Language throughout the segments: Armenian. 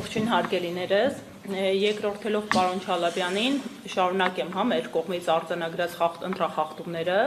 Ողջույն հարգելիներս, երկրորդելով պարոն Չալաբյանին շարունակեմ մեր կողմից արձանագրած ընտրախախտումները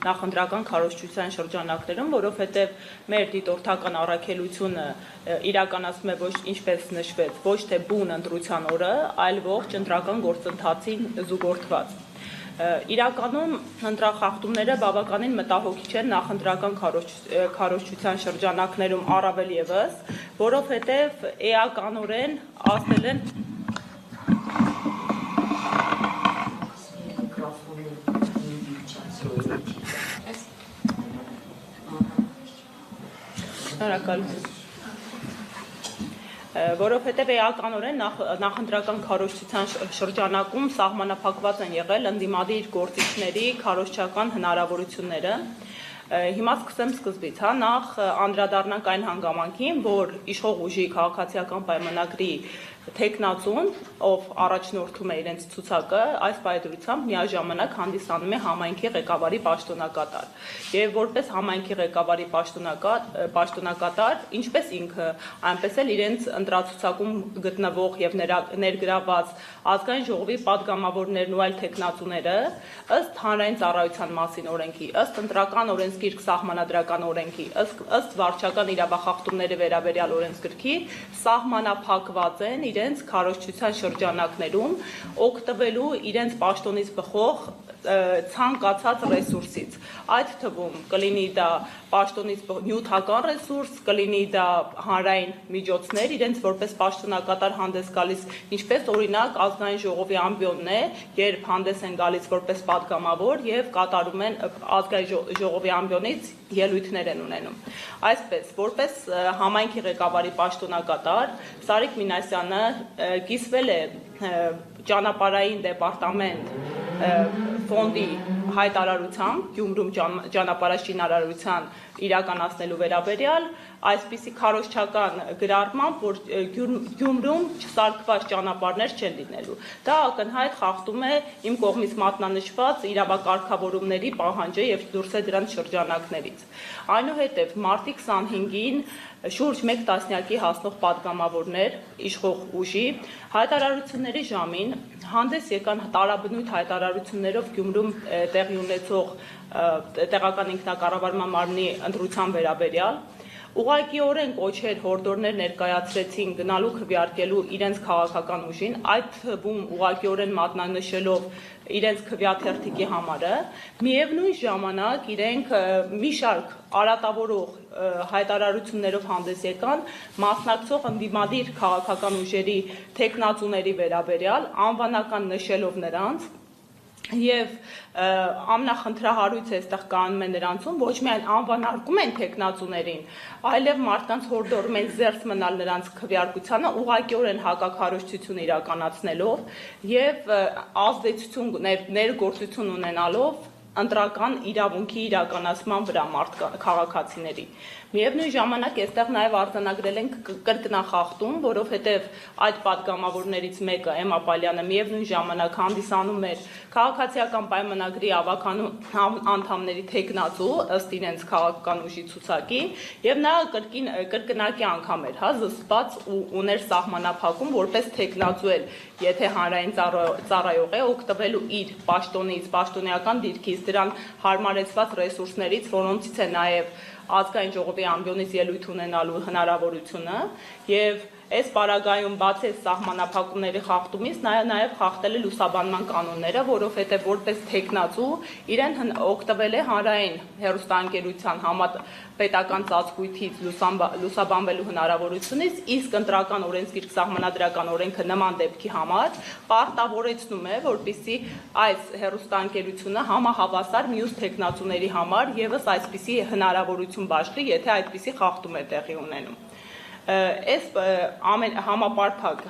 նախընտրական քարոզչության շրջանակներում, որովհետև մեր դիտորդական առաքելությունը իրականացում է ոչ ինչպես նշվեց, ոչ թե բուն ընտրության օրը, այլ ողջ ընտրական գործընթացին զուգորդված։ Իրականում ընտրախախտումները բավականին մտահոգիչ են նախընտրական քարոզչության շրջանակներում առավել ևս, որովհետև էականորեն ասել են որովհետև էականորեն նախընտրական քարոզչության շրջանակում սահմանափակված են եղել ընդդիմադիր գործիչների քարոզչական հնարավորությունները։ Հիմա սկսեմ սկզբից, նախ անդրադառնանք այն հանգամանքին, որ իշխող ուժի քաղաքացիական պայմանագրի թեկնածուն, ով առաջնորդում է իրենց ցուցակը, այս պայմանությամբ միաժամանակ հանդիսանում է համայնքի ղեկավարի պաշտոնակատար։ Եվ որպես համայնքի ղեկավարի պաշտոնակատար, ինչպես ինքը, այնպես էլ իրենց ընտրացուցակում գտնվող եւ ներգրաված ազգային ժողովի падգամավորներն ու այլ թեկնածուները, ըստ հանրային ծառայության մասին օրենքի, ըստ ընտրական օրենսգիրք սահմանադրական օրենքի, ըստ վարչական իրավախախտումների վերաբերյալ օրենսգրքի, սահմանափակված են իրենց քարոզչության շրջանակներում օգտվելու իրենց պաշտոնից բխող ցանկացած ռեսուրսից, այդ թվում կլինի դա պաշտոնից նյութական ռեսուրս, կլինի դա հանրային միջոցներ, իրենց որպես պաշտոնակատար հանդես գալիս, ինչպես օրինակ ազգային ժողովի ամբիոնն է, երբ հանդես են գալիս որպես падգամավոր եւ կատարում են ազգային ժողովի ամբիոնից ելույթներ են ունենում։ Այսպես, որպես համայնքի ղեկավարի պաշտոնակատար Սարիկ Մինասյանը կիսվել է ճանապարհային դեպարտամենտ ֆոնդի հայտարարությամբ Գյումրում ճանապարհաշինարարության իրականացնելու վերաբերյալ այսպիսի քարոզչական գրառմամբ, որ Գյումրում չսարքված ճանապարհներ չեն լինելու։ Դա ակնհայտ խախտում է իմ կողմից մատնանշված իրավակարգավորումների պահանջը եւ դուրս է դրանց շրջանակներից։ Այնուհետև մարտի 25-ին շուրջ 1 տասնյակի հասնող падգամավորներ իշխող ուժի հայտարարությունների ժամին հանդես եկան տարաբնույթ հայտարարություններով Գյումրում տեղի ունեցող տեղական ինքնակառավարման մարմնի ընտրության վերաբերյալ, ուղղակիորեն կոչեր հորդորներ ներկայացրեցին գնալու քվեարկելու իրենց քաղաքական ուժին, այդ թվում ուղղակիորեն մատնանշելով իրենց քվեաթերթիկի համարը, միևնույն ժամանակ իրենք մի շարք արատավորող հայտարարություններով հանդես եկան մասնակցող ընդդիմադիր քաղաքական ուժերի թեկնածուների վերաբերյալ, անվանական նշելով նրանց եւ ամնախնդրահարույց է այստեղ կանում է նրանցում, ոչ միայն անվանարկում են թեկնածուներին, այլև մարդկանց հորդորում են զերծ մնալ նրանց քվեարկությանը, ուղղակիորեն հակաքարոզչություն իրականացնելով եւ ազդեցություն ներգործություն ունենալով ընտրական իրավունքի իրականացման վրա քաղաքացիների։ Միևնույն ժամանակ այստեղ նաև արձանագրել ենք կրկնախախտում, որովհետև այդ падգամավորներից մեկը Էմմա Պալյանը միևնույն ժամանակ հանդիսանում էր քաղաքացիական պայմանագրի ավականու անդամների թեկնածու ըստ իրենց քաղաքական ուժի ցուցակի, եւ նա կրկնակի անգամ էր զսպած ու ուներ սահմանափակում որպես թեկնածու էլ, եթե հանրային ծառայող է, օգտվելու իր պաշտոնից, պաշտոնեական դիրքից, դրան հարմարեցված ռեսուրսներից, որոնցից է նաև ազգային ժողովի ամբիոնից ելույթ ունենալու հնարավորությունը եւ այս պարագայում բացի սահմանափակումների խախտումից նաև խախտել է լուսաբանման կանոնները, որովհետև որպես թեկնածու իրեն օգտվել է հանրային հեռուստաընկերության պետական ծածկույթից լուսաբանվելու հնարավորությունից, իսկ ընտրական օրենսգիրք սահմանադրական օրենքը նման դեպքի համար պարտավորեցնում է, որպեսզի այս հեռուստաընկերությունը համահավասար մյուս թեկնածուների համար եւս այսպիսի հնարավորություն բաշխի, եթե այդպիսի խախտում է տեղի ունենում։ Այս համապարփակ,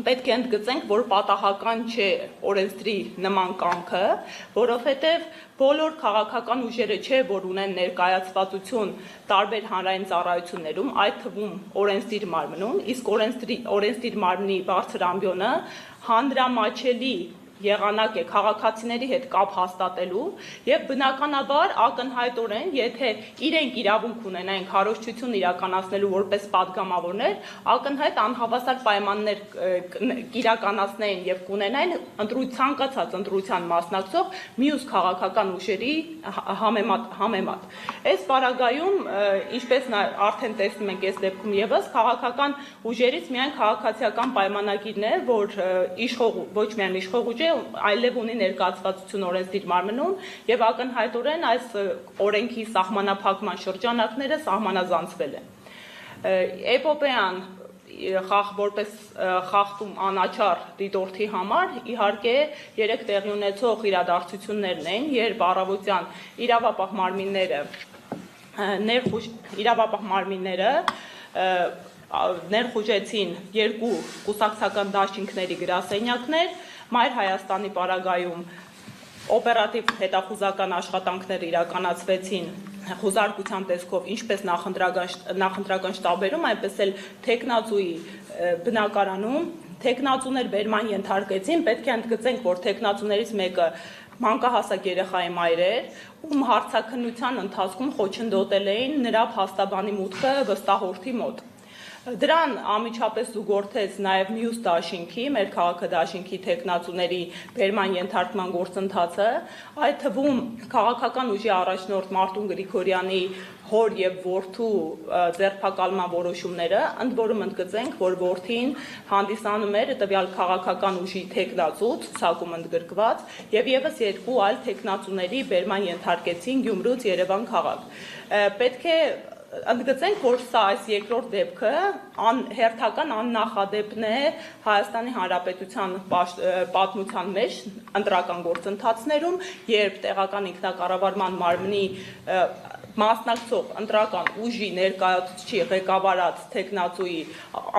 պետք է ընդգծենք, որ պատահական չէ օրենսդրի նման կամքը, որովհետև բոլոր քաղաքական ուժերը չէ, որ ունեն ներկայացվածություն տարբեր հանրային ծառայություններում, այդ թվում օրենսդիր մարմնում, իսկ օրենսդիր մարմնի բարձր ամբիոնը հանրամատչելի եղանակ է քաղաքացիների հետ կապ հաստատելու եւ բնականաբար ակնհայտորեն, եթե իրենք իրավունք ունենային քարոզչություն իրականացնելու որպես падգամավորներ, ակնհայտ անհավասար պայմաններ իրականացնեին եւ կունենային ցանկացած ընտրության մասնակցող մյուս քաղաքական ուժերի համեմատ։ Այս պարագայում, ինչպես արդեն տեսնում ենք այս դեպքում եւս, քաղաքական ուժերից միայն քաղաքացիական պայմանագիրն է, որ ոչ միայն իշխող ուժ է, այլև ունի ներկայացվածություն օրենսդիր մարմնում եւ ակնհայտորեն այս օրենքի սահմանափակման շրջանակները սահմանազանցվել են։ Էպոպեան որպես խախտում անաչառ դիտորդի համար իհարկե երեք տեղի ունեցող իրադարձություններն են, երբ առավոտյան իրավապահ մարմինները ներխուժեցին երկու կուսակցական դաշինքների գրասենյակներ, Մայր Հայաստանի պարագայում օպերատիվ հետախուզական աշխատանքներ իրականացվեցին խուզարկության տեսքով ինչպես նախընտրական շտաբերում, այնպես էլ թեկնածուի բնակարանում, թեկնածուներ բերման ենթարկեցին, պետք է ընդգծենք, որ թեկնածուներից մեկը մանկահասակ երեխայի մայր էր, ում հարցաքննության ընթացքում խոչընդոտել էին նրա փաստաբանի մուտքը վստահորդի մոտ։ Դրան անմիջապես զուգորդեց նաև մյուս դաշինքի, մեր քաղաքադաշինքի թեկնածուների բերման ենթարկման գործընթացը, այդ թվում քաղաքական ուժի առաջնորդ Մարտուն Գրիգորյանի հոր եւ որդու ձերբակալման որոշումները, ընդ որում ընդգծենք, որ որդին հանդիսանում էր տվյալ քաղաքական ուժի թեկնածու, ցուցակում ընդգրկված, եւ եւս երկու այլ թեկնածուների բերման ենթարկեցին Գյումրուց Երևան քաղաք։ Պետք է ընդգծենք, որ սա այս երկրորդ դեպքը հերթական աննախադեպն է Հայաստանի Հանրապետության պատմության մեջ ընտրական գործընթացներում, երբ տեղական ինքնակառավարման մարմնի մասնակցող ընտրական ուժի ներկայացուցիչի ղեկավարած թեկնածուի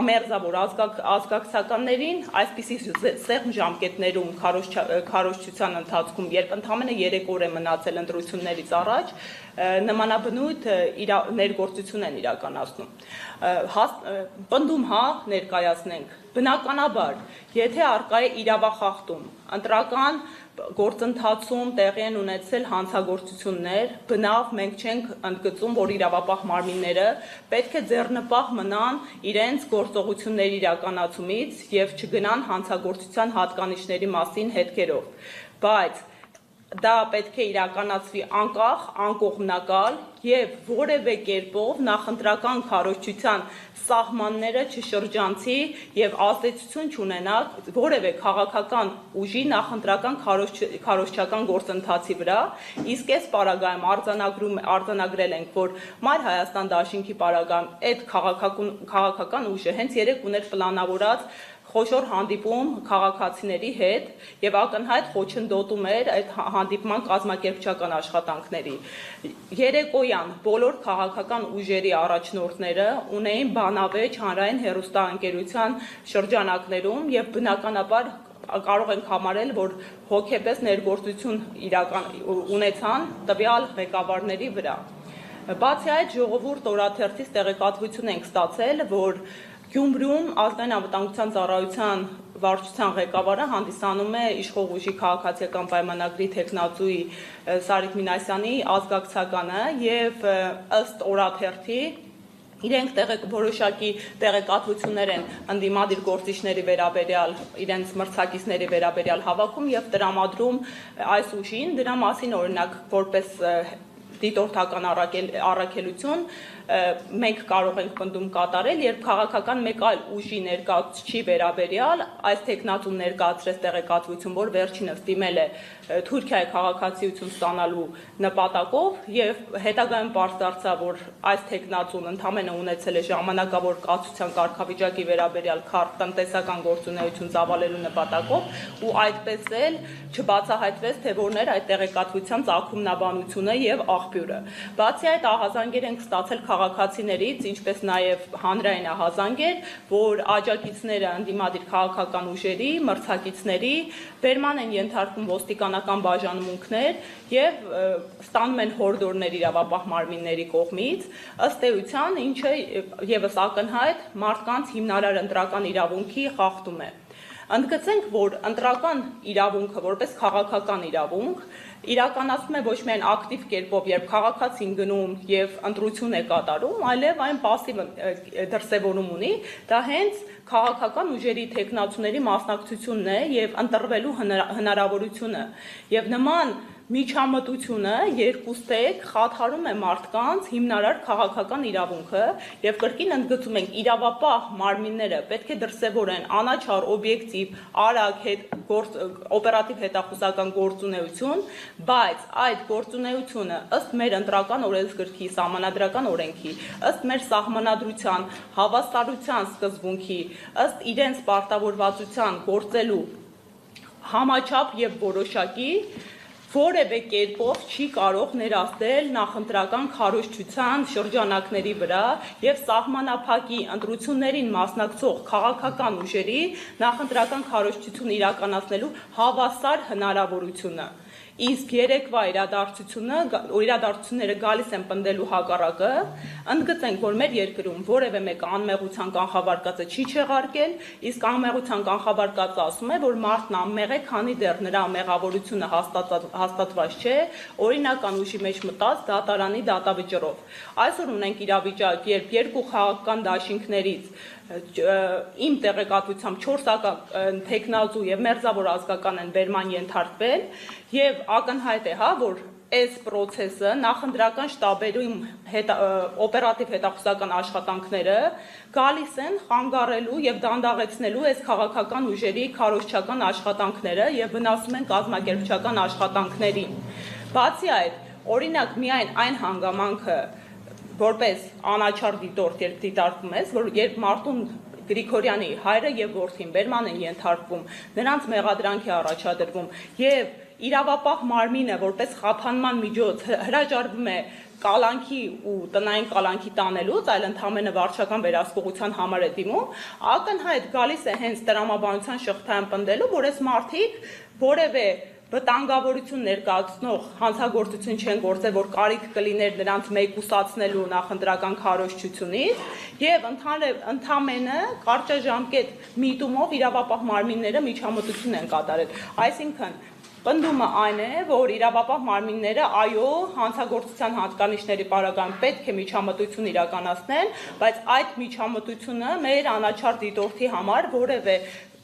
ամերձավոր ազգակցականներին այսպիսի սեղմ ժամկետներում քարոզչության ընթացքում, երբ ընդամենը 3 օր է մնացել ընտրություններից առաջ, նմանաբնույթ ներգործություն են իրականացնում։ Պնդում ներկայացնենք, բնականաբար, եթե առկա է իրավախախտում, ընտրական գործընթացում տեղի են ունեցել հանցագործություններ, բնավ մենք չենք ընդգծում, որ իրավապահ մարմինները պետք է ձեռնպահ մնան իրենց գործողությունների իրականացումից եւ չգնան հանցագործության հատկանիշների մասին հետքերով, բայց դա պետք է իրականացվի անկախ, անկողմնակալ եւ որևէ կերպով նախընտրական քարոզչության սահմանները չշրջանցի եւ ազդեցություն չունենա որևէ քաղաքական ուժի նախընտրական քարոզչական գործընթացի վրա, իսկ այս պարագայում արձանագրել ենք, որ Մայր Հայաստան դաշինքի պարագայում այդ քաղաքական ուժը հենց երեք ուներ պլանավորած խոշոր հանդիպում քաղաքացիների հետ եւ ակնհայտ խոչընդոտում էր այդ հանդիպման կազմակերպչական աշխատանքների։ Երեկոյան բոլոր քաղաքական ուժերի առաջնորդները ունեին բանավեճ հանրային հեռուստաընկերության շրջանակներում եւ բնականաբար կարող ենք համարել, որ հոգեպես ներգործություն ունեցան տվյալ ղեկավարների վրա։ Բացի այդ, ժողովուրդ օրաթերթից տեղեկատվություն ենք ստացել, որ Գյումրիում ազգային անվտանգության ծառայության վարչության ղեկավարը հանդիսանում է իշխող ուժի քաղաքացիական պայմանագրի թեկնածուի Սարիկ Մինասյանի ազգակցականը եւ ըստ օրաթերթի իրենք որոշակի տեղեկատվություններ են ընդդիմադիր գործիչների վերաբերյալ, իրենց մրցակիցների վերաբերյալ հավաքում եւ տրամադրում այս ուժին, դրա մասին օրինակ որպես դիտորդական առաքելություն մենք կարող ենք պնդում կատարել, երբ քաղաքական մեկ այլ ուժի ներկայացուցիչի վերաբերյալ այս թեկնածուն ներկայացրեց տեղեկատվություն, որ վերջինս դիմել է Թուրքիայի քաղաքացիություն ստանալու նպատակով եւ հետագայում պարզ դարձավ, որ այս թեկնածուն ընդամենը ունեցել է ժամանակավոր կացության կարգավիճակի վերաբերյալ տնտեսական գործունեություն ծավալելու նպատակով ու այդպես էլ չբացահայտվեց, թե որն էր այդ տեղեկատվության ծագումնաբանությունը եւ աղբյուրը։ Բացի այդ, ահազանգեր ենք ստացել քաղաքացիներից, ինչպես նաև հանրային ահազանգեր, որ աջակիցները ընդդիմադիր քաղաքական ուժերի, մրցակիցների բերման են ենթարկվում ոստիկանական բաժանմունքներ եւ ստանում են հորդորներ իրավապահ մարմինների կողմից, ըստ էության, ինչը եւս ակնհայտ մարդկանց հիմնարար ընտրական իրավունքի խախտում է։ Ընդգծենք, որ ընտրական իրավունքը որպես քաղաքական իրավունք իրականացվում է ոչ միայն ակտիվ կերպով, երբ քաղաքացին գնում եւ ընտրություն է կատարում, այլև այն պասիվ դրսևորում ունի, դա հենց քաղաքական ուժերի թեկնածուների մասնակցությունն է եւ ընտրվելու հնարավորությունը եւ նման միջամտությունը երկուստեք խաթարում է մարդկանց հիմնարար քաղաքական իրավունքը եւ կրկին ընդգծում ենք իրավապահ մարմինները պետք է դրսևորեն անաչառ օբյեկտիվ արագ օպերատիվ հետախուզական գործունեություն, բայց այդ գործունեությունը ըստ մեր ընտրական օրենսգրքի սահմանադրական օրենքի, ըստ մեր սահմանադրության հավասարության սկզբունքի, ըստ իրենց պարտավորվածության գործելու համաչափ եւ որոշակի որևէ կերպով չի կարող ներառել նախընտրական քարոզչության շրջանակների վրա եւ սահմանափակի ընտրություններին մասնակցող քաղաքական ուժերի նախընտրական քարոզչություն իրականացնելու հավասար հնարավորությունը։ Իսկ երեկվա իրադարձությունները գալիս են պնդելու հակառակը, ընդգծենք, որ մեր երկրում որևէ մեկը անմեղության կանխավարկածը չի չեղարկել, իսկ անմեղության կանխավարկածը ասում է, որ մարդն անմեղ է, քանի դեռ նրա մեղավորությունը հաստատված չէ, օրինական ուժի մեջ մտած դատարանի դատավճռով։ Այսօր ունենք իրավիճակ, երբ երկու քաղաքական դաշինքներից իմ տեղեկատվությամբ 4 թեկնածու եւ մերձավոր ազգական են բերման ենթարկվել եւ ակնհայտ է, որ այս process-ը նախընտրական շտաբերում օպերատիվ հետախուզական աշխատանքները գալիս են խանգարելու եւ դանդաղեցնելու այս քաղաքական ուժերի քարոզչական աշխատանքները եւ վնասում են կազմակերպչական աշխատանքներին։ Բացի այդ, օրինակ միայն այն հանգամանքը որպես անաչառ դիտորդ երբ դիտարկում ես, որ երբ Մարտուն Գրիգորյանի հայրը եւ որդին բերման են ենթարկվում, նրանց մեղադրանք է առաջադրվում եւ իրավապահ մարմինը որպես խափանման միջոց հրաժարվում է կալանքի ու տնային կալանքի տանելուց, այլ ընդհանրապես վարչական վերահսկողության համար է դիմում, ակնհայտ գալիս է հենց տրամաբանության շղթայում պնդելու, որ այս մարդիկ որևէ վտանգավորություն ներկայացնող հանցագործություն չեն գործել, որ կարիք կլիներ նրանց մեկուսացնելու նախընտրական քարոզչությունից եւ ընդամենը կարճաժամկետ միտումով իրավապահ մարմինները միջամտություն են կատարել։ Այսինքն պնդումը այն է, որ իրավապահ մարմինները այո, հանցագործության հատկանիշների պարագայում պետք է միջամտություն իրականացնեն, բայց այդ միջամտությունը մեր անաչառ դիտորդի համար որևէ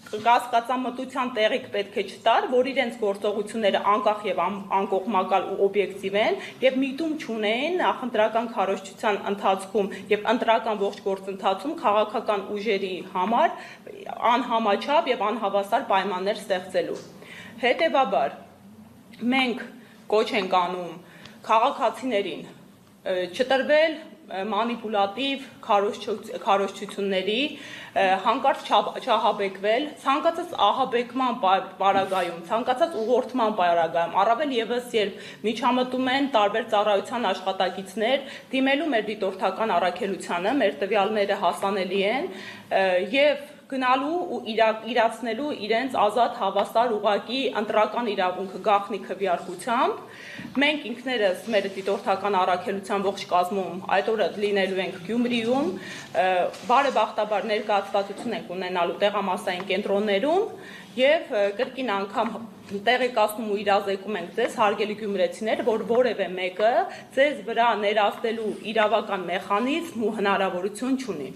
կասկածամտության տեղիք պետք է չտար, որ իրենց գործողությունները անկախ եւ անկողմակալ ու օբյեկտիվ են եւ միտում չունեն նախընտրական քարոզչության ընթացքում եւ ընտրական ողջ գործընթացում քաղաքական ուժերի համար անհամաչափ եւ անհավասար պայմաններ ստեղծելու։ Հետևաբար մենք կոչ ենք անում քաղաքացիներին չտրվել մանիպուլատիվ քարոզչությունների, հանկարծ չահաբեկվել, ցանկացած ահաբեկման պարագայում, ցանկացած ուղղորդման պարագայում, առավել եւս երբ միջամտում են տարբեր ծառայության աշխատակիցներ, դիմելու մեր դիտորդական առաքելությանը, մեր տվյալները հասանելի են եւ գնալու ու իրացնելու իրենց ազատ հավասար ուղղակի ընտրական իրավունքը գաղտնի քվեարկությամբ։ Մենք ինքներս մեր դիտորդական առաքելության ողջ կազմում այդ օրը լինելու ենք Գյումրիում, բարեբախտաբար ներկայացվածություն ենք ունենալու տեղամասային կենտրոններում եւ կրկին անգամ տեղեկացնում ու իրազեկում ենք ձեզ հարգելի գյումրեցիներ, որ որևէ մեկը ձեզ վրա ներազդելու իրավական մեխանիզմ ու հնարավորություն չունի։